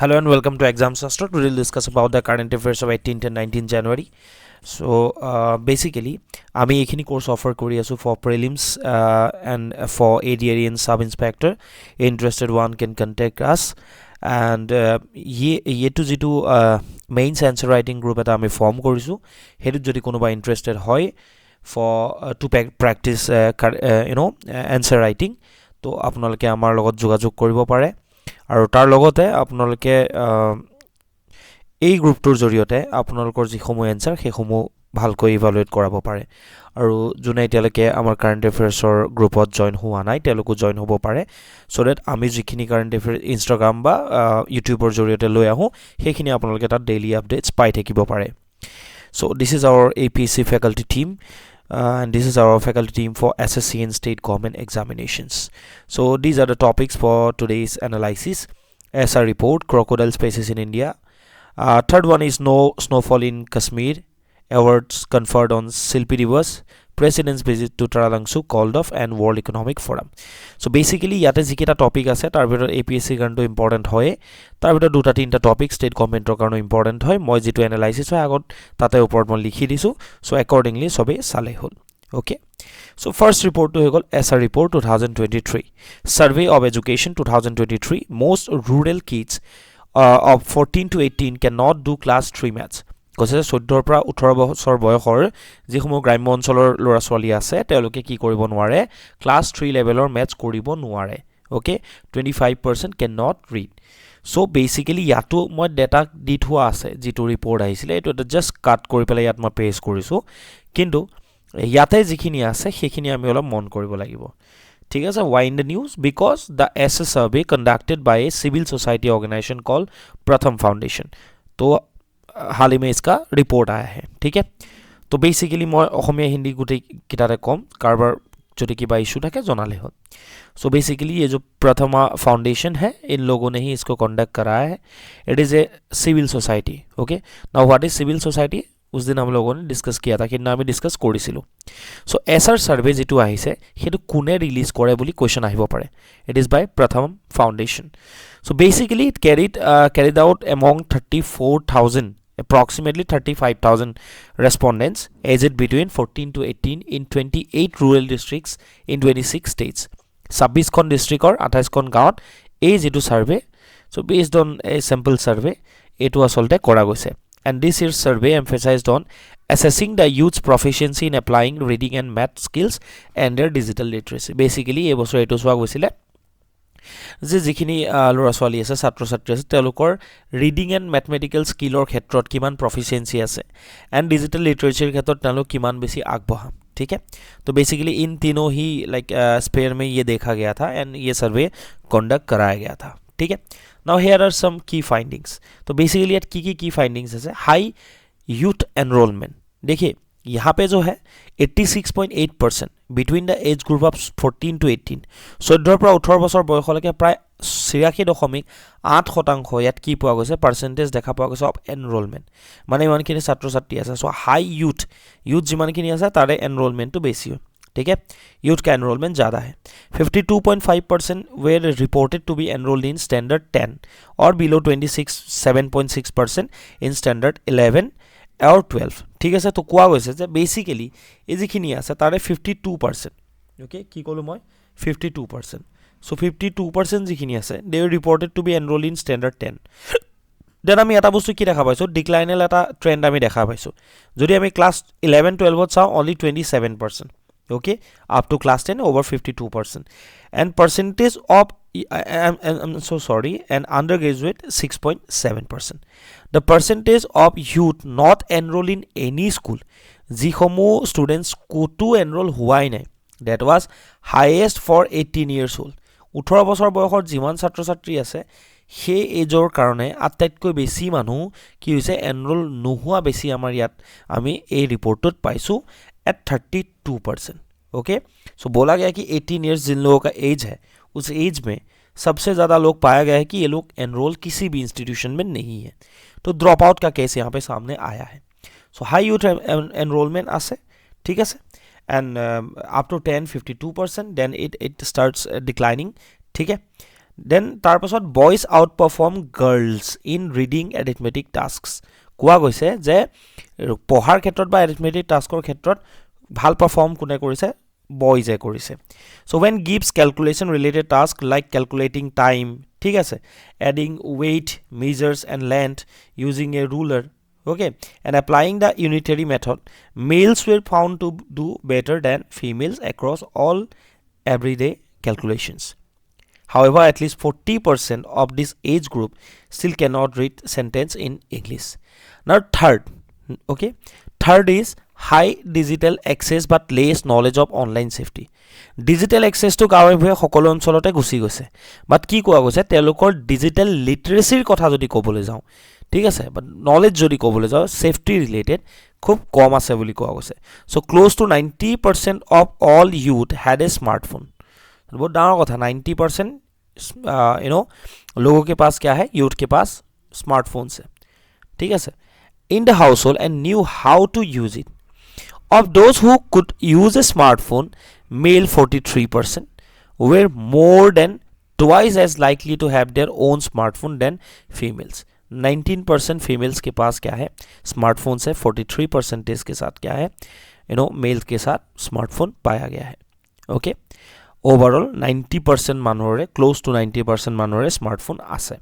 Hello and welcome to Exam Shastra. Today we'll discuss about the current affairs of 18th and 19th January. So basically, আমি এখিনি course offer কৰি আছো for prelims and for ADRE and sub inspector. Interested one can contact us. And yetu jitu mains answer writing group eta আমি form কৰিছো. হেতু যদি কোনোবা interested হয় for to practice answer writing, তো আপোনালোকে আমাৰ লগত যোগাযোগ কৰিব পাৰে। আৰু তাৰ লগতে আপোনালোকে এই গ্ৰুপটোৰ জৰিয়তে আপোনালোকৰ যিসমূহ এনসাৰ সেইসমূহ ভালকৈ ইভালুৱেট কৰাব পাৰে। আৰু যোনে এতিয়ালৈকে আমাৰ কাৰেণ্ট এফেয়াৰ্ছৰ গ্ৰুপত জইন হোৱা নাই তেওঁলোকো জইন হ'ব পাৰে, so that আমি যিখিনি কাৰেণ্ট এফেয়াৰ ইনষ্টাগ্ৰাম বা ইউটিউবৰ জৰিয়তে লৈ আহোঁ সেইখিনি আপোনালোকে তাত ডেইলি আপডেটছ পাই থাকিব পাৰে। So this is our APSC faculty team. And this is our faculty team for SSC and state government examinations. So these are the topics for today's analysis. SR report, crocodile species in India. Third one is no snowfall in Kashmir. Awards conferred on Silpi Rivers. President's visit to Taralangsu called off, and World Economic Forum. So basically yate jiketa topic ase tar bhitor APSC kanto important hoy, tar bhitor duta tinta topic state government ৰ কাৰণে important হয়। মই যেটো analysis হয় আগত তাতে ওপৰত মই লিখি দিছো, so accordingly সবে চালে হল। Okay, so first report to hegol SR report 2023, survey of education 2023, most rural kids of 14 to 18 cannot do class 3 maths. কৈছে 14 পৰা 18 বছৰ বয়সৰ যিসমূহ গ্ৰাম্য অঞ্চলৰ ল'ৰা ছোৱালী আছে তেওঁলোকে কি কৰিব নোৱাৰে, ক্লাছ 3 লেভেলৰ মেথছ কৰিব নোৱাৰে। Okay, 25% can not read. So basically ইয়াতো মই ডেটা দি থোৱা আছে, যিটো ৰিপৰ্ট আহিছিলে এইটো জাস্ট কাট কৰি পেলাই ইয়াত মই পেষ্ট কৰিছো, কিন্তু ইয়াতে যিখিনি আছে সেইখিনি আমি অলপ মন কৰিব লাগিব। ঠিক আছে, why in the news? Because the SS survey conducted by a civil society organization called Pratham Foundation. तो हाल ही में इसका रिपोर्ट आया है। ठीक है, तो बेसिकली मैं অসমীয়া हिंदी गुटे कितारे कम कारबार जो कि इशू था जनाले हो। सो बेसिकली ये जो प्रथमा फाउंडेशन है इन लोगों ने ही इसको कंडक्ट कराया है। It is a civil society. Okay, now what is civil society उस दिन हम लोगों ने डिस्कस किया था कि আমি ডিসকাস কৰিছিলো। সো এছআৰ সাৰ্ভে যেটো আহিছে হেতু কোনে ৰিলিজ কৰে বুলি কোৱেশ্চন আহিব পাৰে। ইট ইজ বাই প্ৰথম foundation. So basically it carried out among 34,000 approximately 35,000 respondents aged between 14 to 18 in 28 rural districts in 26 states. 26 খন ডিস্ট্ৰিক্টৰ 28 খন গাঁৱত এই যেটো survey, so based on a sample survey এটো আসলতে কৰা গৈছে। And this year's survey emphasized on assessing the youth's proficiency in applying reading and math skills and their digital literacy. Basically এই বছৰ এটো সোৱা গৈছিলে যে যিখিনি ল'ৰা ছোৱালী আছে ছাত্ৰ ছাত্ৰী আছে তেওঁলোকৰ ৰিডিং এণ্ড মেথমেটিকেল স্কিলৰ ক্ষেত্ৰত কিমান প্ৰফিচিয়েঞ্চি আছে এণ্ড ডিজিটেল লিটাৰেচাৰ ক্ষেত্ৰত তেওঁলোক কিমান বেছি আগবঢ়া। ठीक है, तो बेसिकली इन तीनों ही लाइक स्पेयर में ये देखा गया था एंड ये सर्वे कंडक्ट कराया गया था। ठीक है, now here are some key findings. तो बेसिकली एट की फाइंडिंग्स है हाई यूथ एनरोलमेंट। देखिए यहाँ पे जो है 86.8% between the age group of 14 to 18, 14 পৰা 18 বছৰ বয়সলৈকে প্ৰায় 86.8% ইয়াত কি পোৱা গৈছে পাৰ্চেন্টেজ দেখা পোৱা গৈছে অফ এনৰোলমেণ্ট, মানে ইমানখিনি ছাত্ৰ ছাত্ৰী আছে। সো হাই यूथ যিমানখিনি আছে তাৰে এনৰোলমেণ্টটো বেছি হয়। ठीक है, यूथ का एनरोलमेंट ज़्यादा है। 52.5% were reported to be enrolled in standard 10 और बिलो 7.6% इन स्टैंडर्ड 11 और 12। ठीक है, तो কোৱা গৈছে যে বেসিক্যালি এই যিখিনি আছে তাৰে 52%। ওকে, কি ক'লো মই 52%। সো 52% যিখিনি আছে they reported to be enrolled in standard 10। Then আমি এটা বস্তু কি দেখা পাইছো, ডিক্লাইনেল এটা ট্ৰেন্ড আমি দেখা পাইছো। যদি আমি ক্লাস 11-12 চাও only 27%। okay, up to class 10 over 52%, and percentage of I'm so sorry, and undergraduate 6.7%. The percentage of youth not enroll in any school যিসমূহ students কোটো enroll হোৱাই নাই, that was highest for 18 years old। 18 বছৰ বয়সৰ যিমান ছাত্ৰ ছাত্ৰী আছে সেই এজৰ কাৰণে আটাইতকৈ বেছি মানুহ কি হৈছে এনৰোল নোহোৱা বেছি আমাৰ ইয়াত আমি এই ৰিপৰ্টত পাইছো at 32%। ओके, सो बोला गया कि 18 इयर्स जिन लोगों का एज है उस एज में सबसे ज़्यादा लोग पाया गया है कि ये लोग एनरोल किसी भी इंस्टीट्यूशन में नहीं है। तो ड्रॉप आउट का केस यहाँ पे सामने आया है। सो हाई यूथ एनरोलमेंट आसे, ठीक है, and up to 10 52%, then it starts declining. ठीक है, দেন তাৰপাছত boys outperform girls in reading arithmetic tasks কোৱা গৈছে যে পঢ়াৰ ক্ষেত্ৰত বা এৰিথমেটিক টাস্কৰ ক্ষেত্ৰত ভাল পাৰফৰ্ম কোনে কৰিছে বয়জে কৰিছে so when gives calculation related task like calculating time ঠিক আছে adding weight measures and length using a ruler okay and applying the unitary method males were found to do better than females across all everyday calculations. However, at least 40% of this age group still cannot read sentence in English. Now third, okay, third is high digital access but less knowledge of online safety. Digital access to গাঁৱে ভূঞে সকলো অঞ্চলতে গুচি গৈছে বাট কি কোৱা গৈছে তেওঁলোকৰ ডিজিটেল লিটাৰেচিৰ কথা যদি ক'বলৈ যাওঁ ঠিক আছে বাট নলেজ যদি ক'বলৈ যাওঁ সেফটি ৰিলেটেড খুব কম আছে বুলি কোৱা গৈছে so close two 90% of all youth had a smartphone. बहुत डाउन कथा 90% यू नो लोगों के पास क्या है यूथ के पास स्मार्टफोन्स है ठीक है in the household and knew how to use it of those who could use a smartphone male 43% were more than twice as likely to have their own smartphone than females 19% females के पास क्या है smartphones है 43% के साथ क्या है you know mail के साथ smartphone पाया गया है ओके overall 90% মানুহৰে close to 90% মানুহৰে smartphone আছে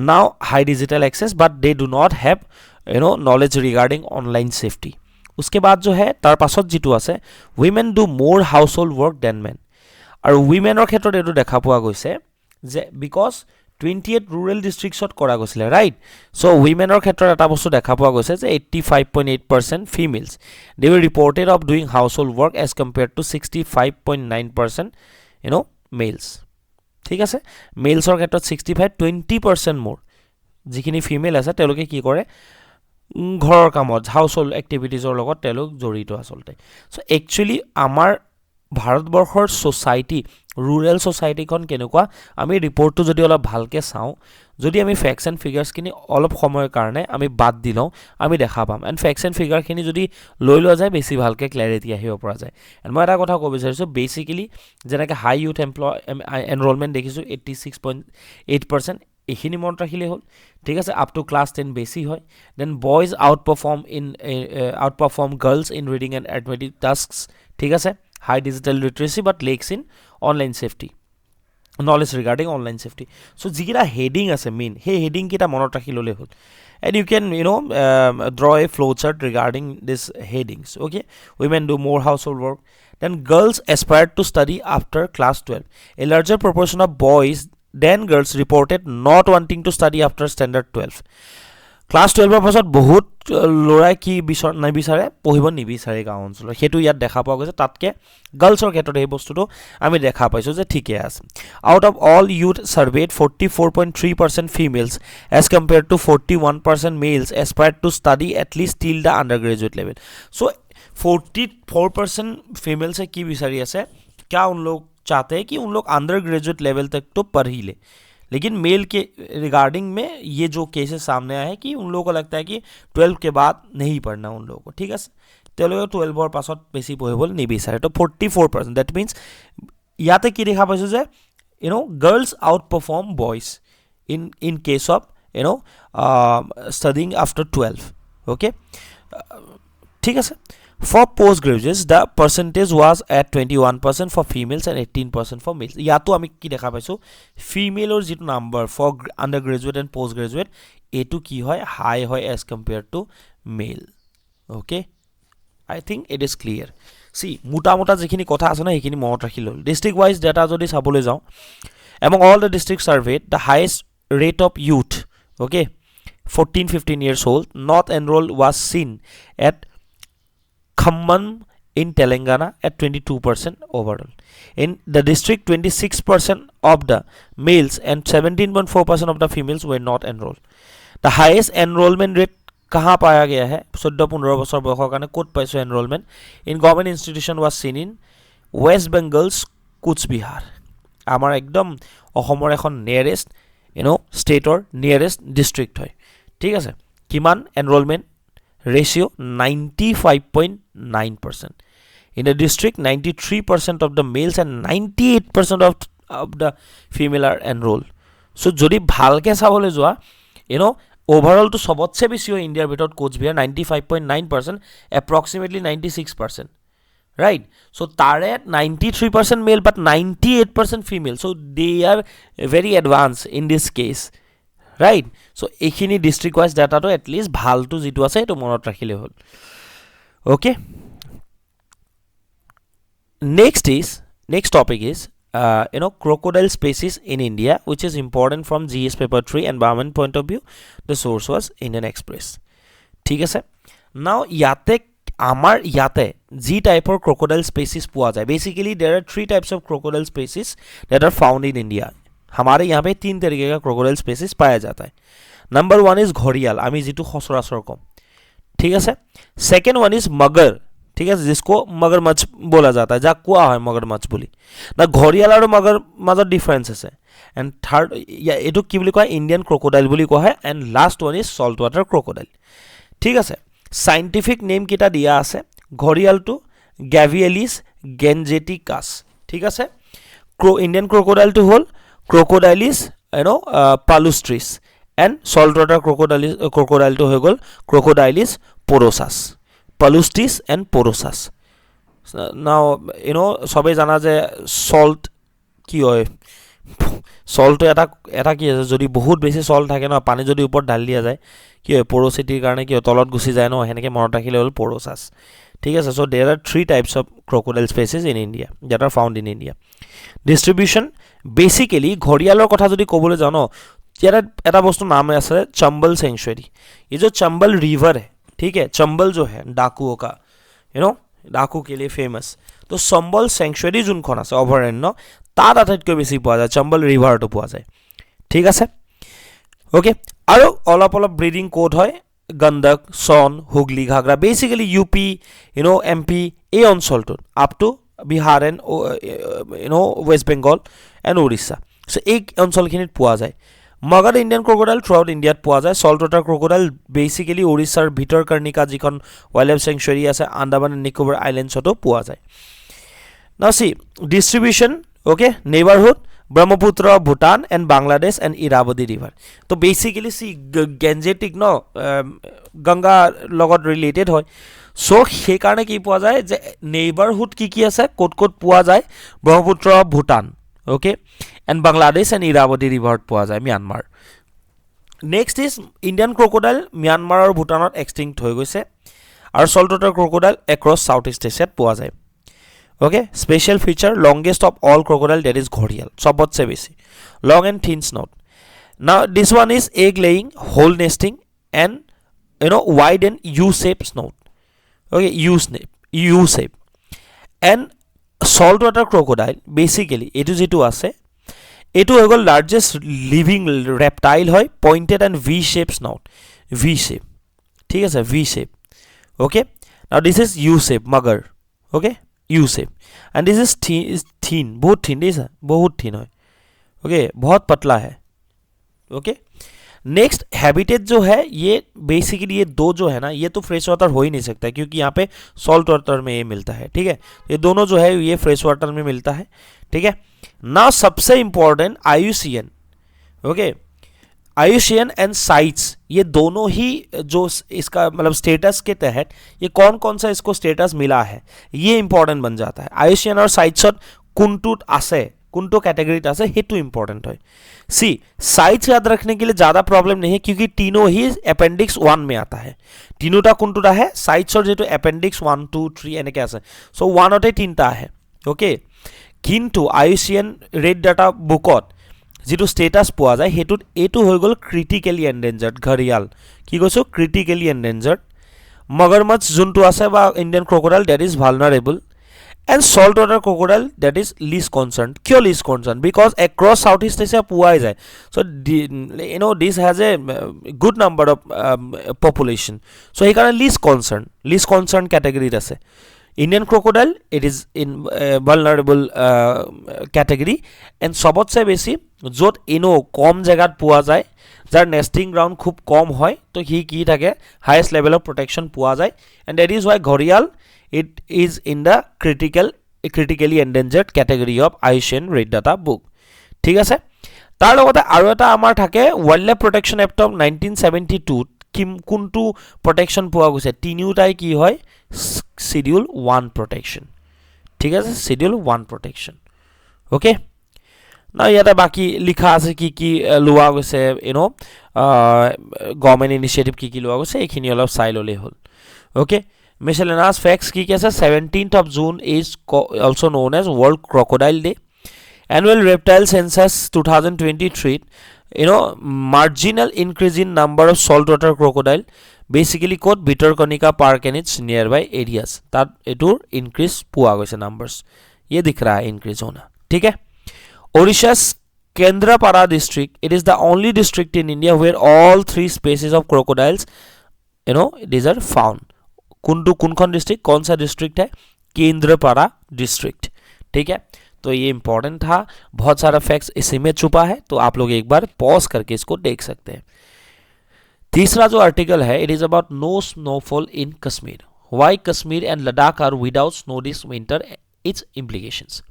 now high digital access but they do not have you know knowledge regarding online safety उसके बाद जो है তাৰ পাছত যেটো আছে women do more household work than men আৰু womenৰ ক্ষেত্ৰত এটো দেখা পোৱা গৈছে যে because 28 rural districts কৰা গৈছিল right so womenৰ ক্ষেত্ৰত এটা বস্তু দেখা পোৱা গৈছে যে 85.8% females they were reported of doing household work as compared to 65.9% you know males ঠিক আছে মেলছৰ ক্ষেত্ৰত 65 20% more যিখিনি ফিমেল আছে তেওঁলোকে কি কৰে ঘৰৰ কামত হাউসহোল্ড এক্টিভিটিজৰ লগত তেওঁলোক জড়িত আসলতে সো একচুয়ালি আমাৰ ভাৰতবৰ্ষৰ সোসাইটি rural society kon কেনেকুৱা আমি ৰিপৰ্টটো যদি অলপ ভালকে চাও যদি আমি ফ্যাক্টস এন্ড ফিগাৰস কিনি অলপ সময়ৰ কাৰণে আমি বাদ দিলও আমি দেখা পাম এন্ড ফ্যাক্টস এন্ড ফিগাৰ কিনি যদি লৈ লোৱা যায় বেছি ভালকে ক্ল্যাৰিটি আহিব পৰা যায় এন্ড মই এটা কথা ক'ব বিচাৰিছো বেসিক্যালি যেনেকৈ হাই ইউথ এনৰোলমেন্ট দেখিছো 86.8% এখিনি মনত ৰাখিলে হ'ল ঠিক আছে আপ টু ক্লাস 10 বেছি হয় then boys outperform girls in reading and arithmetic tasks ঠিক আছে high digital literacy but lacks in online safety knowledge regarding online safety so jikira heading ase main he heading kita monot rakhi lole hol and you can you know draw a flow chart regarding this headings okay women do more household work then girls aspire to study after class 12 a larger proportion of boys than girls reported not wanting to study after standard 12 class 12 এর পাছত বহুত লৰাই কি নাই বিচাৰে পঢ়িব নিবিচাৰে গাঁও অঞ্চল হেতু ইয়াত দেখা পোৱা গৈছে তাতকে গাৰ্লছৰ ক্ষেত্ৰত এই বস্তুটো আমি দেখা পাইছো যে ঠিকই আছে out of all youth surveyed 44.3% females as compared to 41% males aspired to study at least till the undergraduate level so 44% female से की বিচাৰি আছে क्या उन लोग चाहते हैं कि उन लोग अंडर ग्रेजुएट लेवल तक तो पढ़ ही ले लेकिन मेल के रिगार्डिंग में ये जो केसेस सामने आए हैं कि उन लोगों को लगता है कि 12 के बाद नहीं पढ़ना उन लोगों को ठीक है তেওঁলোকে 12 ৰ পাছত বেছি পঢ়িবলৈ নিবিচাৰে তো 44% that means ইয়াতে কি দেখা পাইছো যে you know girls outperform boys in case of you know studying after 12 okay ঠিক আছে for postgraduates the percentage was at 21% for females and 18% for males ইয়াতো আমি কি দেখা পাইছো ফিমেলৰ যেটো number for undergraduate and postgraduate এটো কি হয় হাই হয় as compared to male okay I think it is clear see মুটা মুটা যেখিনি কথা আছে না হেখিনি মনত ৰাখি লল district wise data যদি চাবলৈ যাও among all the districts surveyed the highest rate of youth okay 14-15 years old not enrolled was seen at Khamman in Telangana at 22% overall. In the district, 26% of the males and 17.4% of the females were not enrolled. The highest enrollment rate कहाँ पाया गया है 14-15 বছৰ বয়সৰ কাৰণে ক'ত পাইছো enrollment in government institution was seen in West Bengal's Kuchbihar আমাৰ একদম অসমৰ এখন nearest you know state or nearest district হয় ঠিক আছে কিমান enrollment ratio 95.9% in the district 93% of the males and 98% of the female are enrolled. So যদি ভালকে চাবলৈ যোৱা overall to সবতছে বেছি হয় ইণ্ডিয়াৰ ভিতৰত কোচবিহাৰ 95.9%, approximately 96%, right? So তাৰে 93% male but 98% female, so they are very advanced in this case, right? So এইখিনি district wise data to at least ভালটো যিটো আছে সেইটো মনত ৰাখিলে হ'ল. Okay, next topic is crocodile species in India, which is important from GS paper 3 environment point of view. The source was Indian Express. ঠিক আছে, now yate G type of crocodile species পোৱা যায়. Basically there are 3 types of crocodile species that are found in India. हमारे यहाँ पे 3 तरीके का crocodile species पाया जाता है. Number 1 is घड़ियाल, আমি যিটো সচৰাচৰ কম, ঠিক আছে. Second one is मगर, ঠিক আছে, जिसको मगरमच्छ बोला जाता है, যাক কোৱা হয় मगरमच्छ বুলি. না ঘৰিয়াল আৰু মগৰ মাজত ডিফাৰেন্স আছে. এণ্ড থাৰ্ড এইটো কি বুলি কয়, ইণ্ডিয়ান ক্ৰকোডাইল বুলি কোৱা হয়. And last one is salt water crocodile. ঠিক আছে, সাইণ্টিফিক নেম কেইটা দিয়া আছে. ঘৰিয়ালটো গ্যাভিয়েলিছ গেঞ্জেটিকাছ, ঠিক আছে. ইণ্ডিয়ান ক্ৰকোডাইলটো হ'ল ক্ৰকোডাইলিছ পালুষ্ট্ৰিছ. এণ্ড সল্ট ৱাটাৰ ক্ৰকোডাইলটো হৈ গ'ল ক্ৰকোডাইলিছ পৰ'চাছ, পালুষ্টিছ এণ্ড পৰ'চাছ. নাও সবেই জানা যে সল্ট কি হয়, সল্টটো এটা কি আছে, যদি বহুত বেছি সল্ট থাকে ন, পানী যদি ওপৰত ঢালি দিয়া যায় কি হয়, পৰচিটিৰ কাৰণে কি হয়, তলত গুচি যায় ন, সেনেকৈ মনত ৰাখিলে হ'ল পৰ'চাছ. ঠিক আছে, so' there are 3 types of crocodile species in India that are found in India. Distribution basically ঘৰিয়ালৰ কথা যদি ক'বলৈ যাওঁ ন, এটা বস্তু নাম আছে চম্বল চেংচুৱেৰী. ये जो चंबल रिवर है, ठीक है, चंबल जो है डाकुओं का, डाकू के लिए फेमस, तो चंबल सेंचुरी जोनখন আছে অভয়াৰণ্য, তাত আটাইতকৈ বেছি পোৱা যায়, চম্বল ৰিভাৰটো পোৱা যায়. ঠিক আছে, ওকে. আৰু অলপ ব্ৰিডিং কোড হয় গণ্ডক, সন, হুগলি, ঘাগৰা, বেচিকেলি ইউপি, এমপি, এই অঞ্চলটোত up to Bihar and West Bengal and Orissa. So' এই অঞ্চলখিনিত পোৱা যায়. মগৰ ইণ্ডিয়ান ক্ৰকোডাইল থ্ৰু আউট ইণ্ডিয়াত পোৱা যায়. সল্ট ৱাটাৰ ক্ৰকোডাইল বেচিকেলি উৰিষ্যাৰ ভিতৰকৰ্ণিকা যিখন ৱাইল্ড লাইফ চেংচুৰী আছে, আন্দামান এণ্ড নিকোবৰ আইলেণ্ডছতো পোৱা যায়. Now see distribution, okay, neighbourhood Brahmaputra, Bhutan and Bangladesh and Irrawaddy river. তো বেচিকেলি সি গেঞ্জেটিক গংগাৰ লগত ৰিলেটেড হয়. চ' সেইকাৰণে কি পোৱা যায় যে নেইবাৰহুড কি আছে, ক'ত পোৱা যায়, Brahmaputra, Bhutan, okay, and Bangladesh and Irrawaddy river পোৱা যায় Myanmar. Next is Indian crocodile Myanmar আৰু ভূটানত এক্সটিংক্ট হৈ গৈছে. আৰু salt water crocodile across south east এছিয়াত পোৱা যায়. Okay, special feature longest of all crocodile that is gharial, চবতছে বেছি long and thin snout. Now this one is egg laying, hole nesting and wide and U shape snout. Okay, U shape. And salt water crocodile basically এইটো যিটো আছে, এইটো হৈ গ'ল largest living reptile হয়, pointed and V shape snout, V shape, ঠিক আছে, V shape. Okay, now this is U shape mugger, okay, U shape. And this is thin, बहुत थीन, देखा बहुत थीन है, ओके, बहुत पतला है. ओके, नेक्स्ट हैबिटेट जो है ये बेसिकली ये दो जो है ना, ये तो फ्रेश वाटर हो ही नहीं सकता है क्योंकि यहाँ पे सॉल्ट वाटर में ये मिलता है. ठीक है, ये दोनों जो है ये फ्रेश वाटर में मिलता है. ठीक है, ना सबसे important IUCN, okay, IUCN and sites, ये दोनों ही जो इसका मतलब स्टेटस के तहत ये कौन कौन सा इसको स्टेटस मिला है ये इंपॉर्टेंट बन जाता है. IUCN और साइट्सत कोनटुत आसे, कोनटो कैटेगरीत आसे, हेतु इंपॉर्टेंट है. सी साइट्स याद रखने के लिए ज़्यादा प्रॉब्लम नहीं है क्योंकि तीनों ही अपेंडिक्स 1 में आता है. तीनोटा कोनटुत है साइट्सर जो अपेंडिक्स 1, 2, 3 एनेके आसे, सो 1ते 3टा है. ओके, किन्तु IUCN रेड डाटा बुकत যিটো স্টেটাস পোৱা যায় হেতুত এইটো হৈ গ'ল ক্ৰিটিক্যালি এন্ডেঞ্জাৰ্ড ঘৰিয়াল. কি কৈছো, ক্ৰিটিক্যালি এন্ডেঞ্জাৰ্ড. মগৰমাছ যোনটো আছে বা Indian crocodile that is vulnerable. And salt water crocodile that is least concern. কিয় least concern? Because across south east Asia পোৱাই যায়. So' this has a good number of population. So' সেইকাৰণে লিষ্ট কনচাৰ্ণ কেটেগৰীত আছে. Indian crocodile, it is in vulnerable category and সবতছে বেছি য'ত কম জেগাত পোৱা যায়, যাৰ নেষ্টিং গ্ৰাউণ্ড খুব কম হয়, তো সি কি থাকে হায়েষ্ট লেভেল অফ প্ৰটেকশ্যন পোৱা যায়. And that is why gharial it is in the critically endangered category of IUCN red data book. ঠিক আছে তাৰ লগতে আৰু এটা আমাৰ থাকে wild life protection act of 1972 কোনটো প্ৰটেকশ্যন পোৱা গৈছে তিনিওটাই কি হয় শিডিউল 1 প্ৰটেকশ্যন ঠিক আছে শিডিউল 1 প্ৰটেকশ্যন ওকে না ইয়াতে বাকি লিখা আছে কি লোৱা গৈছে গভৰ্ণমেণ্ট ইনিচিয়েটিভ কি লোৱা গৈছে এইখিনি অলপ চাই ল'লেই হ'ল ওকে miscellaneous facts কি আছে 17th of June is also known as World Crocodile Day annual reptile census 2023 marginal increase in number of saltwater crocodile basically called Bhitarkanika Park and its nearby areas tat etur increase pua goise numbers ye dikh raha hai increase hona theek hai Odisha's Kendrapara district it is the only district in India where all three species of crocodiles these are found kunkhon district कौन सा district है Kendrapara district ठीक है तो ये important था बहुत सारा फैक्ट्स इसी में छुपा है तो आप लोग एक बार पॉज करके इसको देख सकते हैं तीसरा जो आर्टिकल है it is about no snowfall in Kashmir why Kashmir and Ladakh are without snow this winter its implications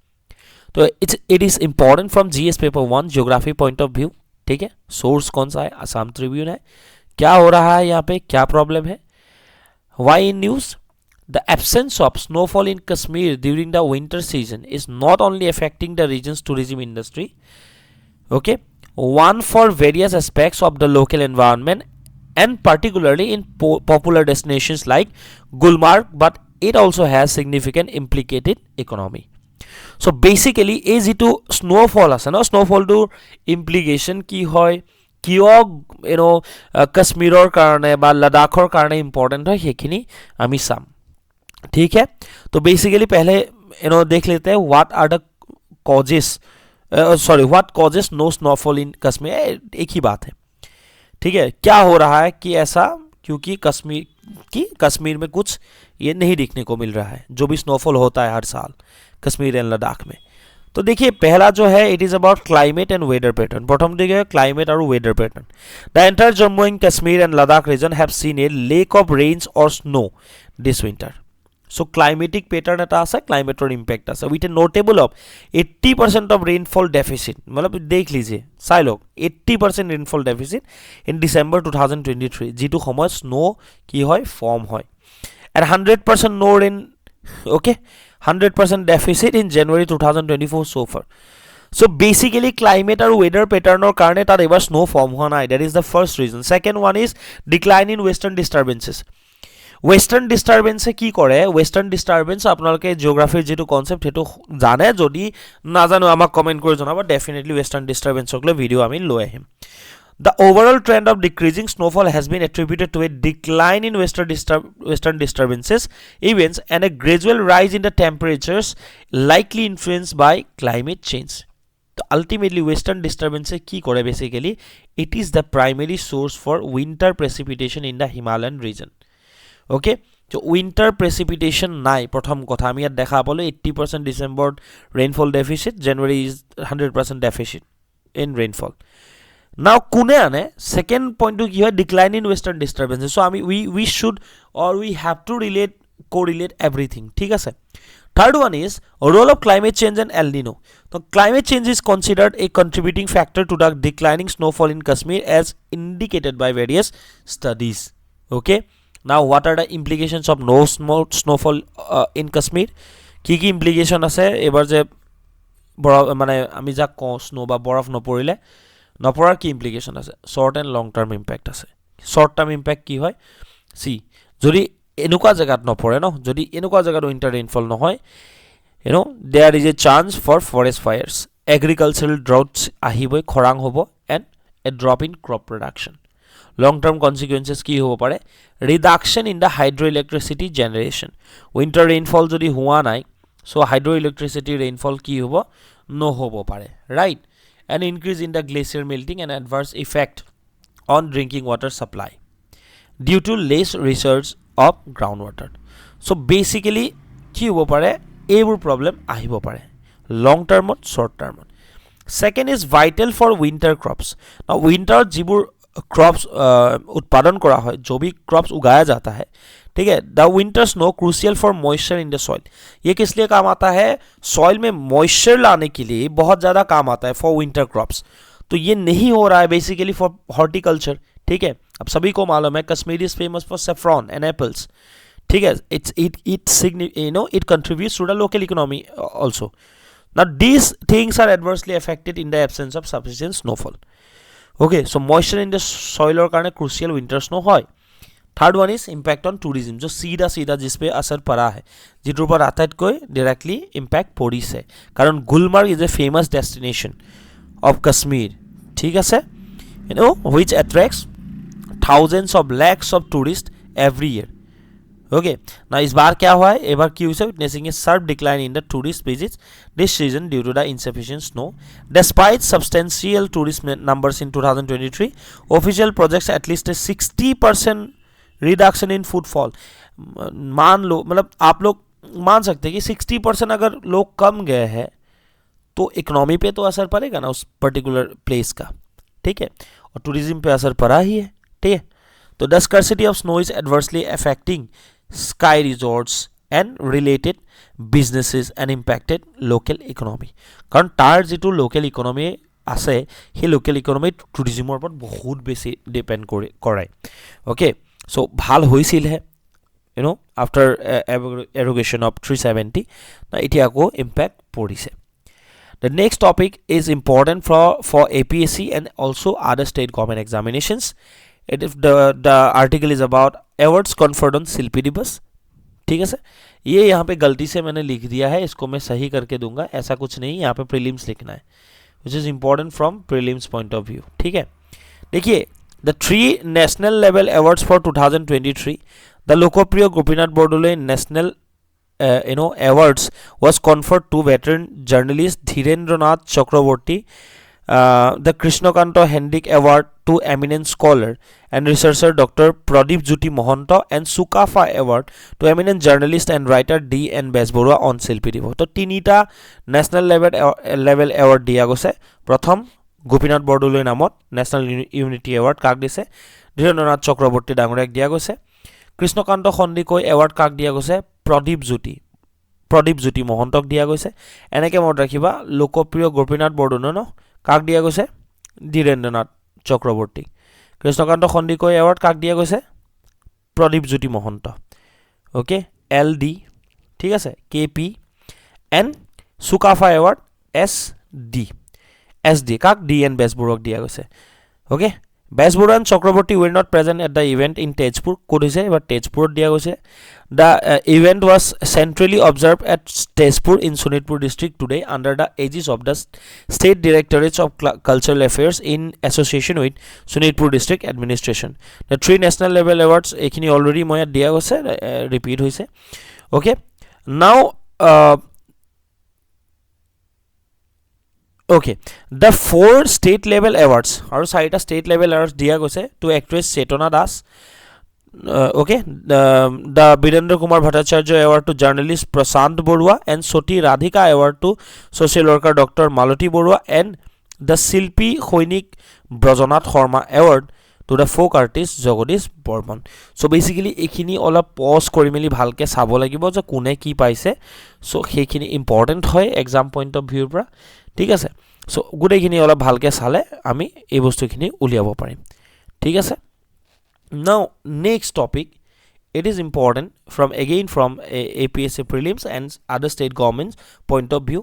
तो it is important from GS paper 1 geography point of view ठीक है सोर्स कौन सा है असम ट्रिब्यून है क्या हो रहा है यहाँ पे क्या प्रॉब्लम है Why in news? The absence of snowfall in Kashmir during the winter season is not only affecting the region's tourism industry, okay, one for various aspects of the local environment and particularly in popular destinations like Gulmarg, but it also has significant implicated economy. So basically, is it to snowfall as no snowfall to implication ki hoy কিয় কাশ্মীৰৰ কাৰণে বা লাডাখৰ কাৰণে important হয় সেইখিনি আমি চাম ठीक है तो बेसिकली पहले देख लेते हैं what are the causes what causes no snowfall in Kashmir एक ही बात है ठीक है क्या हो रहा है कि ऐसा क्योंकि कश्मीर में कुछ ये नहीं देखने को मिल रहा है जो भी स्नोफॉल होता है हर साल कश्मीर एंड लद्दाख में तो देखिए पहला जो है it is about climate and weather pattern प्रथम देखिए क्लाइमेट और weather pattern the entire Jammu and Kashmir and Ladakh region have seen a lack of rains और snow this winter so climatic pattern एटा আছে क्लाइमेटर इम्पैक्ट আছে with a notable of 80% of rainfall deficit मतलब देख लीजिए चाই লওক 80% रेनफॉल डेफिसिट इन डिसेम्बर 2023 जितु समय स्नो की হয় फॉर्म হয় and 100% no rain okay 100% deficit in January 2024 so far. So basically climate or weather pattern or karne tar ebar snow form hua nai, that is the first reason. Second one is decline in western disturbances. Western disturbance কি কৰে western disturbance আপোনালোকে জিওগ্ৰাফিৰ যেটো concept হেতু জানে যদি না জানো আমাক কমেন্ট কৰি জনাব ডেফিনেটলি western disturbance অকলে ভিডিও আমি লৈ আহিম The overall trend of decreasing snowfall has been attributed to a decline in western disturbances events and a gradual rise in the temperatures likely influenced by climate change. So ultimately western disturbance ki kore basically it is the primary source for winter precipitation in the Himalayan region. Okay, so winter precipitation nai prothom kotha ami yat dekha palo 80% December rainfall deficit, January is 100% deficit in rainfall. Now kune ane second point to ki hoy decline in western disturbances, so we should or we have to correlate everything, thik ase. Third one is role of climate change and El Nino. So climate change is considered a contributing factor to the declining snowfall in Kashmir as indicated by various studies. Okay, now what are the implications of no snowfall in Kashmir? Ki implication ase ebar je mane ami ja ko snow ba borof noporile নপৰাৰ কি implication আছে short and long term impact আছে short term impact কি হয় সি যদি এনেকুৱা জায়গাত নপৰে ন যদি এনেকুৱা জায়গাত উইন্টাৰ ৰেইনফল নহয় there is a chance for forest fires agricultural droughts আহিবই খৰাং হ'ব and a drop in crop production long term consequences কি হ'ব পাৰে reduction in the hydro electricity generation winter rainfall যদি হোৱা নাই সো হাইড্ৰো ইলেক্ট্ৰিসিটি ৰেইনফল কি হ'ব নহ'ব পাৰে right an increase in the glacier melting and adverse effect on drinking water supply due to less research of groundwater. So basically ki hobo pare ebur problem ahibo pare long term short term. Second is vital for winter crops. Now winter jibur crops utpadon kora hoy jo bhi crops ugaya jata hai ठीक है. The winter snow crucial for moisture in the soil. ये किस लिए काम आता है? Soil में moisture लाने के लिए बहुत ज़्यादा काम आता है फॉर विंटर क्रॉप्स. तो ये नहीं हो रहा है बेसिकली फॉर हॉर्टिकल्चर. ठीक है, अब सभी को मालूम है Kashmir is famous for saffron and apples. ठीक है, it contributes to the local economy also. Now these things are adversely affected in the absence of sufficient snowfall. Okay, so moisture in the soil और कारण crucial winter snow হয়. Third one is impact on tourism. जो सीधा सीधा जिस पे असर पड़ा है, जिटर ऊपर आटाइतকৈ directly impact পৰিছে, कारण Gulmarg is a famous destination of Kashmir. ठीक আছে, you know, which attracts thousands of lakhs of tourists every year. Okay, now इस बार क्या हुआ है? एक बार की हुई है witnessing a sharp decline in the tourist visits this season due to the insufficient snow. Despite substantial tourist numbers in 2023, official projects at least a 60% reduction in footfall. मान लो, मतलब आप लोग मान सकते हैं कि 60% अगर लोग कम गए हैं तो इकोनॉमी पे तो असर पड़ेगा ना उस पर्टिकुलर प्लेस का. ठीक है, और टूरिज्म पे असर पड़ा ही है. ठीक है, तो the scarcity of snow is adversely affecting sky resorts and related businesses and impacted local economy. कारण तार जी लोकल इकोनॉमी আছে সেই লোকেল ইকনমি টুৰিজিমৰ ওপৰত বহুত বেছি ডিপেণ্ড কৰে. ওকে, চ' ভাল হৈছিলহে ইউ ন' আফটাৰ এৰোগেশ্যন অফ 370 এতিয়া আকৌ ইম্পেক্ট পৰিছে. The next topic is important for APSC and also other state government examinations. The article is about awards conferred on शिल्पी दिवस. ठीक है सर, ये यहाँ पे गलती से मैंने लिख दिया है, इसको मैं सही करके दूंगा. ऐसा कुछ नहीं, यहाँ पे प्रीलिम्स लिखना है, which is important from prelims point of view. ठीक है, देखिए the 3 national level awards for 2023, the लोकप्रिय Gopinath बरदলৈ national awards was conferred to veteran journalist Dhirendranath Chakraborty, the Krishnakanta Hendrik Award to eminent scholar and researcher Dr. Pradeep Jyoti Mohanto, and Sukafa Award to eminent journalist and writer D.N. Besborua on Shilpi Diwas. तो তিনিটা national level award দিয়া গৈছে. প্ৰথম গোপীনাথ বৰদলৈ নামত national unity award কাক দিছে? ধীৰেন্দ্ৰনাথ চক্ৰৱৰ্তী ডাঙৰীয়াক দিয়া গৈছে. কৃষ্ণকান্ত সন্দিকৈ এৱাৰ্ড কাক দিয়া গৈছে? প্ৰদীপ জ্যোতি মহন্তক দিয়া গৈছে. এনেকৈ মনত ৰাখিবা, লোকপ্ৰিয় গোপীনাথ বৰদলৈ ন কাক দিয়া গৈছে? ধীৰেন্দ্ৰনাথ চক্ৰৱৰ্তী. কৃষ্ণকান্ত সন্দিকৈ এৱাৰ্ড কাক দিয়া গৈছে? প্ৰদীপ জ্যোতি মহন্ত. Okay, LD. ঠিক আছে, KP. And Sukapha award SD কাক? DN বেজবৰুৱাক দিয়া গৈছে. Okay, Bezbaruah and Chakravarty were not present at the event in Tezpur. ক'ত হৈছে? এবাৰ তেজপুৰত দিয়া গৈছে. The event was centrally observed at Tezpur in Sonitpur district today under the aegis of the State Directorates of Cultural Affairs in association with Sonitpur district administration. The 3 national level awards ekhini already moya dia hoise, repeat hoise. Okay, now okay, the 4 state level awards aru 4ta state level awards dia goise to actress Chetona Das. Okay, the Birendra Kumar Bhattacharya Award to journalist Prashant Borua, and Soti Radhika Award to social worker Dr. Malati Borua, and the Shilpi Khoinik Brajanath Sharma Award to the folk artist Jagadish Borman. So basically ekhini ola pause kori meli bhalke sabo lagibo je kune ki paise. So hekhini important hoy exam point of view pra. ঠিক আছে, so গোটেইখিনি অলপ ভালকে চালে আমি এই বস্তুখিনি উলিয়াব পাৰিম. ঠিক আছে, নাও next topic, it is important from APSC prelims and other state governments point of view.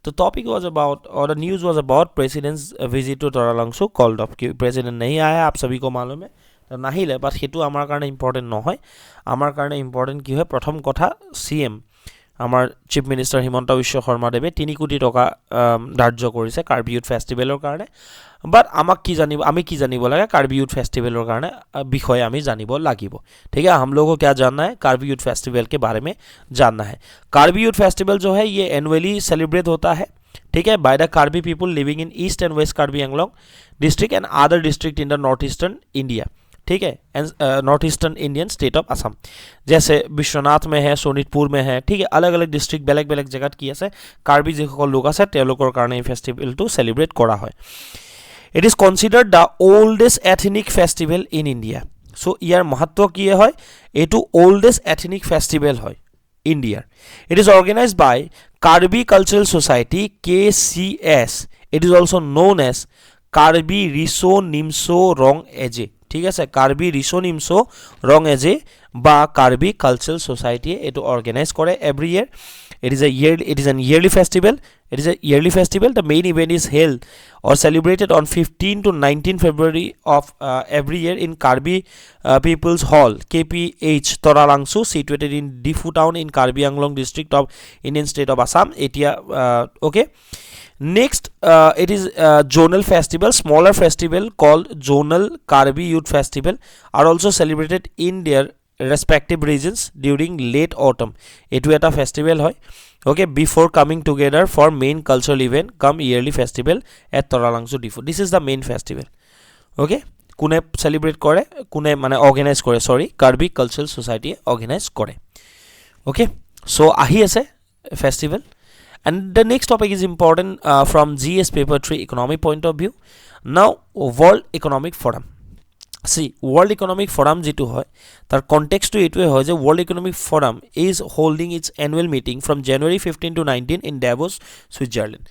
The topic was about, or the news was about president's visit to Taralangsu called off. President नहीं आया, आप सभी को मालूम है, तो नाहिले, but हेतु आमार कारणे important নহয়. आमार कारणे important কি হয়? प्रथम कथा, CM আমাৰ চিফ মিনিষ্টাৰ হিমন্ত বিশ্ব শৰ্মা দেৱে 3 কোটি টকা ধাৰ্য কৰিছে কাৰ্বি ইউথ ফেষ্টিভেলৰ কাৰণে. বাট আমি কি জানিব লাগে কাৰ্বি ইউথ फेस्टिवल কাৰণে বিষয়ে আমি জানিব লাগিব. ठीक है, हम लोगों को क्या जानना है? कार्बी यूथ फेस्टिवल के बारे में जानना है. कार्बी यूथ फेस्टिवल जो है ये एनुअली सेलिब्रेट होता है, ठीक है, by the Karbi people living in east and west Karbi Anglong district and other district in the north eastern India. ठीक है, and north eastern Indian state of Assam, जैसे विश्वनाथ में है, सोनितपुर में है. ठीक है, अलग अलग डिस्ट्रिक्ट बेलेग बेलेग जगत की আছে कार्बी যিসকল লোক আছে তেওঁলোকৰ কাৰণে এই ফেষ্টিভেলটো সেলিব্ৰেট কৰা হয়. It is considered the oldest ethnic festival in India. So ইয়াৰ মহত্ব কি হয় এটো ওল্ডেষ্ট এথনিক ফেষ্টিভেল হয় ইণ্ডিয়াৰ it is organised by Karbi cultural society KCS it is also known as Karbi ৰিসো নিমসো ৰং এজে ঠিক আছে কাৰ্বি ৰিসো নিমসো ৰং এজে বা কাৰ্বি কালচাৰেল সোসাইটি এটো অৰ্গেনাইজ কৰে every year it is an yearly festival the main event is held or celebrated on 15 to 19 February of every year in Karbi People's Hall KPH Toralangsu situated in Difu town in Karbi Anglong district of Indian state of Assam etia okay next it is zonal festival smaller festival called zonal Karbi youth festival are also celebrated in their respective regions during late autumn etu eta festival hoy okay before coming together for main cultural event come yearly festival at Toralangsu Difu this is the main festival okay kune celebrate kore kune mane organize kore sorry Karbi cultural society organize kore okay so ahi ase festival and the next topic is important from GS paper 3 economic point of view now World Economic Forum See, World Economic Forum jitu hoy tar context to etue hoy je World Economic Forum is holding its annual meeting from January 15 to 19 in Davos Switzerland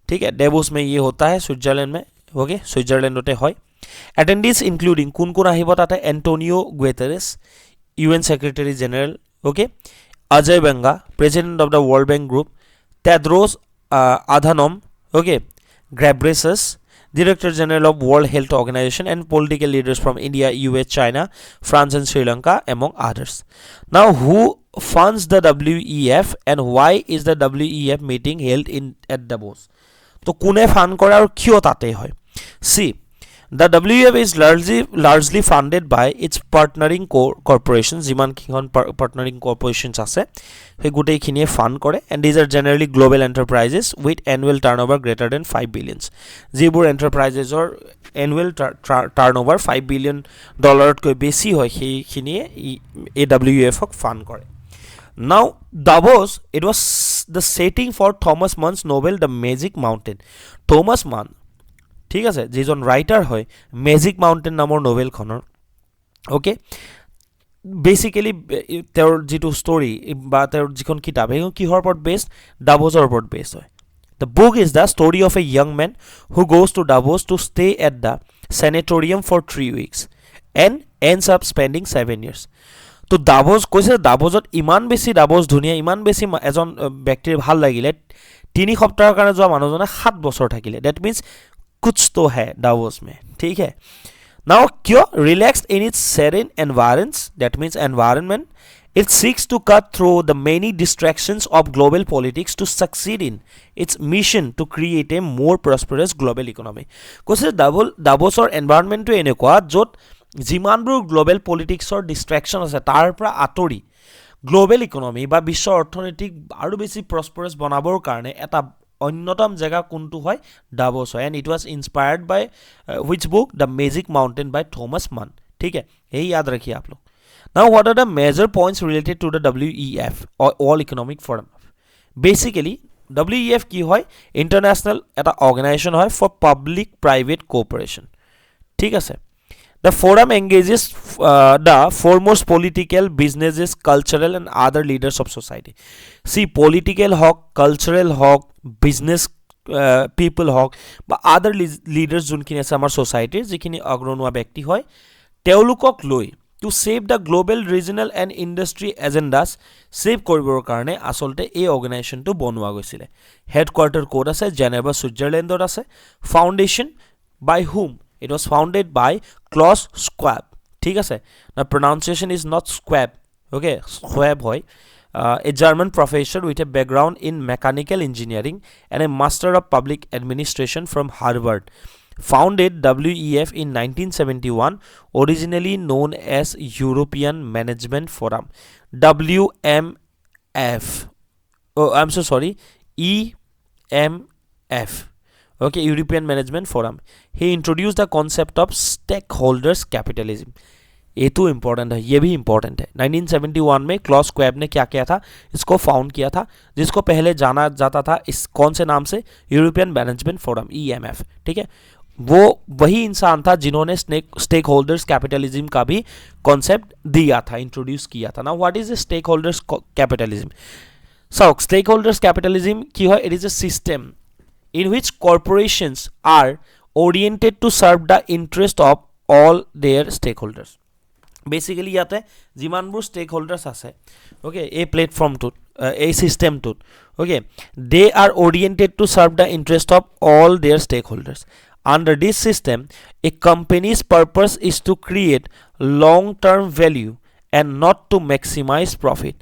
ठीक है Davos में ये होता है Switzerland में okay Switzerland होते होय attendees including kun kun ahibo tate Antonio Guterres UN Secretary General okay Ajay Banga President of the World Bank Group Tedros Adhanom okay Ghebreyesus Director General of World Health Organization and political leaders from India, US, China, France and Sri Lanka among others. Now who funds the WEF and why is the WEF meeting held in at Davos? To kune fund kore aru kyo tate hoy? See, the WEF is largely funded by its partnering corporations jiman kikhon partnering corporations ase he gutei khinie fund kore and these are generally global enterprises with annual turnover greater than 5 billions jibur enterprises or annual turnover 5 billion dollar koi beshi hoy he khinie WEF ok fund kore now Davos it was the setting for Thomas Mann's novel The Magic Mountain Thomas Mann ঠিক আছে যেজন writer হয় magic mountain নামৰ novel খনৰ okay basically তেওঁৰ যেটো স্টোৰি বা তেওঁৰ যিখন কিতাপ এই কিহৰ ওপৰত বেসড ডাভোছৰ ওপৰত বেসড হয় The book is the story of a young man who goes to Davos to stay at the sanatorium for 3 weeks and ends up spending 7 years তো ডাভোছ কৈছে ডাভোছত ইমান বেছি ডাভোছ ধুনিয়া ইমান বেছি এজন ব্যক্তিৰ ভাল লাগিলে 3 সপ্তাহৰ কাৰণে যোৱা মানুহজনে 7 বছৰ থাকিলে that means कुछ तो है Davos में ठीक है now क्यों relaxed in its serene environs that means environment it seeks to cut through the many distractions of global politics to succeed in its mission to create a more prosperous global economy কৈছে Davosৰ environment to এনেকুৱা যত যিমানবোৰ global politics or distraction আছে তাৰ পৰা আতৰি global economy বা বিশ্ব অৰ্থনৈতিক আৰু বেছি prosperous বনাবৰ কাৰণে এটা অন্যতম জায়গা কোনটো হয় Davos হয় and it was inspired by which book The Magic Mountain by Thomas Mann ठीक है यही याद रखिए आप लोग now what are the major points related to the WEF or World Economic Forum basically WEF কি হয় international এটা organization হয় for public private cooperation ঠিক আছে the forum engages the foremost political businesses cultural and other leaders of society see political hawk cultural hawk business people hawk বা other leaders যোনখিনি আছে আমাৰ society যিখিনি অগ্ৰণুৱা ব্যক্তি হয় তেওলোকক লৈ to save the global regional and industry agendas save কৰিবৰ কাৰণে আসলতে এই অৰ্গেনাইজেশনটো বনোৱা গৈছিল হেডকোয়াৰ্টাৰ কোড আছে জেনেভা সুইজাৰলেণ্ডত আছে foundation by whom it was founded by Klaus Schwab ঠিক আছে now pronunciation is not Schwab okay Schwab hoy a German professor with a background in mechanical engineering and a master of public administration from Harvard founded WEF in 1971 originally known as European Management Forum WMF oh I'm so sorry EMF okay European Management Forum he introduced the concept of stakeholders capitalism ये तो important है ये भी important है 1971 में Claus squab ने क्या किया था इसको फाउंड किया था जिसको पहले जाना जाता था इस कौन से नाम से यूरोपियन मैनेजमेंट फोरम EMF ठीक है वो वही इंसान था जिन्होंने स्टेक होल्डर्स कैपिटलिज्म का भी कॉन्सेप्ट दिया था, इंट्रोड्यूस किया था. Now what is the stakeholders capitalism? So, stakeholders capitalism ki hoy, it is a system in which corporations are oriented to serve the interest of all their stakeholders. Basically ইয়াতে যিমানবোৰ stakeholders আছে, okay, এই প্লেটফৰ্মটোত, এই সিস্টেমটোত, okay, they are oriented to serve the interest of all their stakeholders. Under this system, a company's purpose is to create long-term value and not to maximize profit.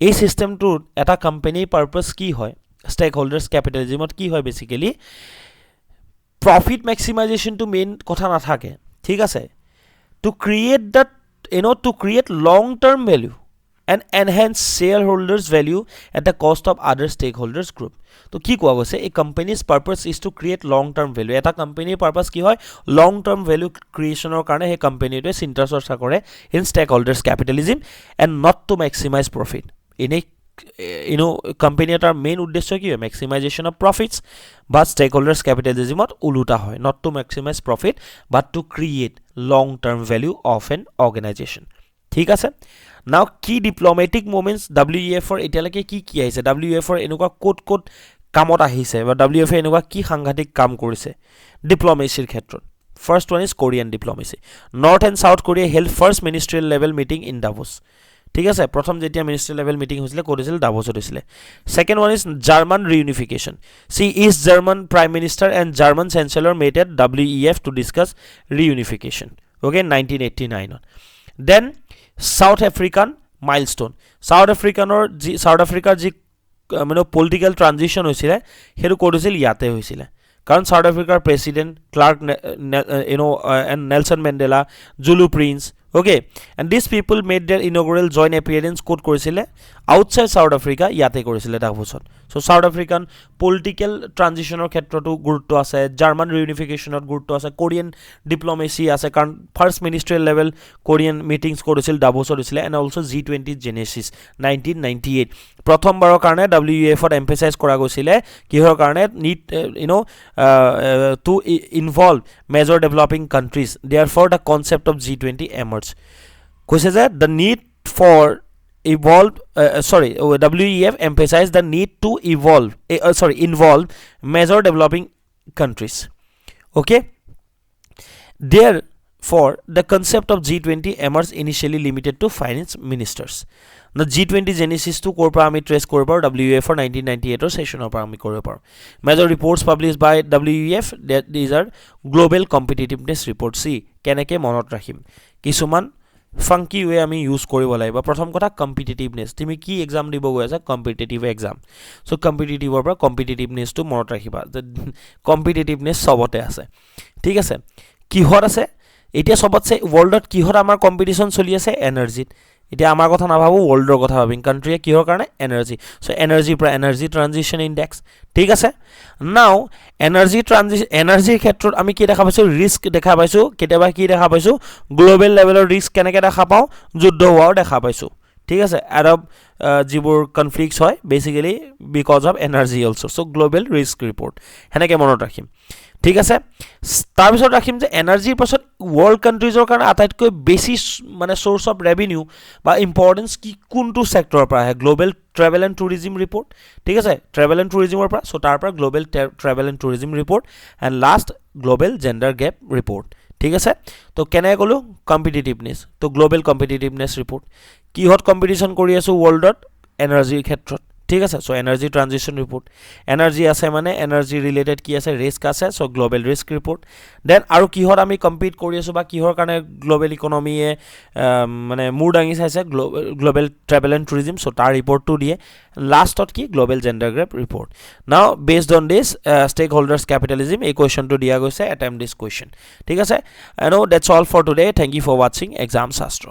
এই সিস্টেমটোত এটা কোম্পানীৰ পাৰপাস কি হয়? স্টেক হোল্ডাৰ্স ক্যাপিটালিজমত কি হয়? বেসিক্যালি প্রফিট ম্যাক্সিমাইজেশনটো মেইন কথা নাথাকে, ঠিক আছে, to create that to create long term value and enhance shareholders value at the cost of other stakeholders group. তো কি কোৱা গৈছে? a company's purpose is to create long term value. এটা কোম্পানীৰ পাৰপাস কি হয়? long term value creationৰ কাৰণে হে কোম্পানীটোৱে চিন্তা চৰ্চা কৰে in stakeholders capitalism and not to maximize profit. ইনে কোম্পানী এটাৰ মেইন উদ্দেশ্য কি হয়? maximization of profits. but stakeholders capitalismত উলুটা হয়, not to maximize profit but to create long term value of an organization. ঠিক আছে? নাও কি ডিপ্লোমেটিক মুভমেন্টস WEF ৰ এতিয়ালৈকে কি আহিছে? WEF ৰ এনেকুৱা কোট কামত আহিছে বা WEF এনেকুৱা কি সাংঘাতিক কাম কৰিছে ডিপ্লোমেচিৰ ক্ষেত্ৰত? First one is Korean diplomacy. North and south Korea held first ministerial level meeting in Davos. ঠিক আছে, প্রথম যেতিয়া মিনিস্ট্রিয়াল লেভেল মিটিং হৈছিল কৰিছিল ডাভোসত হৈছিল. Second one is German reunification. সি east German prime minister and German chancellor met at WEF to discuss reunification, okay, 1989. Then south African milestone. South আফ্ৰিকাৰ যি মানে পলিটিক্যাল ট্ৰানজিশন হৈছিল সেইটো কৰিছিল ইয়াতে হৈছিল, কাৰণ সাউথ আফ্ৰিকাৰ president Klerk and Nelson Mandela, Zulu Prince, okay, and these people made their inaugural joint appearance quote কৰিছিল আউটসাইড সাউথ আফ্ৰিকা, ইয়াতে কৰিছিল ডাভোসত. সো সাউথ আফ্ৰিকান পলিটিক্যাল ট্ৰানজিশনৰ ক্ষেত্ৰতো গুৰুত্ব আছে, জাৰ্মান ৰিউনিফিকেশনত গুৰুত্ব আছে, কোৰিয়ান ডিপ্লোমেসি আছে, কাৰণ ফাৰ্স্ট মিনিস্ট্ৰিয়েল লেভেল কোৰিয়ান মিটিংস কৰিছিল ডাভোসত হৈছিল. এণ্ড অলসো G20 জেনেসিস 1998 প্ৰথমবাৰৰ কাৰণে WEF ত এমফেসাইজ কৰা গৈছিল কিহৰ কাৰণে? Need to involve major developing countries. Therefore, the concept of G20 emerged. কৈছে যে the need for WEF emphasized the need to involve major developing countries. Okay. Therefore, the concept of G20 emerged initially limited to finance ministers. Now G20 genesis to কৰ পৰা আমি ট্ৰেস কৰিব পাৰো? WEF ৰ 1998 সেশনৰ পৰা আমি কৰিব পাৰো. Major reports published by WEF, that these are global competitiveness report. See কেনেকে মনত ৰাখিম, কিছুমান ফাংকি ওয়ে আমি ইউজ কৰিব লাগিব. প্ৰথম কথা কম্পিটিটিভনেস, তুমি কি এক্সাম দিব গৈ আছা? Competitive exam. সো কম্পিটিটিভৰ পৰা কম্পিটিটিভনেসটো মনত ৰাখিবা, কম্পিটিটিভনেস সবতে আছে, ঠিক আছে? কিহত আছে এতিয়া? সবতছে ওয়াৰ্ল্ডত কিহত আমাৰ কম্পিটিশন চলি আছে? এনাৰ্জিত. এতিয়া আমাৰ কথা নাভাবো, ওয়াৰ্ল্ডৰ কথা ভাবিম. কান্ট্ৰিয়ে কিহৰ কাৰণে? এনাৰ্জি. সো এনাৰ্জিৰ পৰা এনাৰ্জি ট্ৰানজিশন ইন্ডেক্স, ঠিক আছে? নাও এনাৰ্জিৰ ক্ষেত্ৰত আমি কি দেখা পাইছো? ৰিস্ক দেখা পাইছো. কেতিয়াবা কি দেখা পাইছো? গ্লোবেল লেভেলৰ ৰিস্ক কেনেকৈ দেখা পাওঁ? যুদ্ধ হোৱাও দেখা পাইছো, ঠিক আছে? আৰব যিবোৰ কনফ্লিক্টস হয় basically because of energy also. So global risk report হেনেকে মনত ৰাখিম, ঠিক আছে? তাৰপিছত ৰাখিম যে এনাৰ্জিৰ পাছত ওয়াৰ্ল্ড কান্ট্ৰিজৰ কাৰণে আটাইতকৈ বেছি মানে সোৰ্স অফ ৰেভিনিউ বা ইম্পৰ্টেন্স কি কোনটো সেক্টৰৰ পৰা আহে? Global travel and tourism report, ঠিক আছে? ট্ৰেভেল এণ্ড টুৰিজমৰ পৰা, সো তাৰ পৰা global travel and tourism report, and last global gender gap report, ঠিক আছে? তো কেনেকৈ ক'লো? কম্পিটিটিভনেস, তো গ্লোবেল কম্পিটিটিভনেস ৰিপোৰ্ট কিহত কম্পিটিশন কৰি আছো ওয়াৰ্ল্ডত? এনাৰ্জিৰ ক্ষেত্ৰত, ঠিক আছে? So energy transition report, energy আছে মানে এনার্জি রিলেটেড কি আছে? রিস্ক আছে, so global risk report. Then আৰু কিহত আমি কম্পিট কৰি আছো বা কিহৰ কাৰণে গ্লোবেল ইকনমিয়ে মানে মূৰ দাঙি চাইছে? Global travel and tourism, so তাৰ ৰিপোৰ্টটো দিয়ে. লাষ্টত কি? Global gender gap report. Now based on this stakeholders capitalism এই কোয়েশ্চনটো দিয়া গৈছে. অ্যাটেম্প দিস কোয়েশ্চন, ঠিক আছে? I know that's all for today. Thank you for watching exam শাস্ত্র.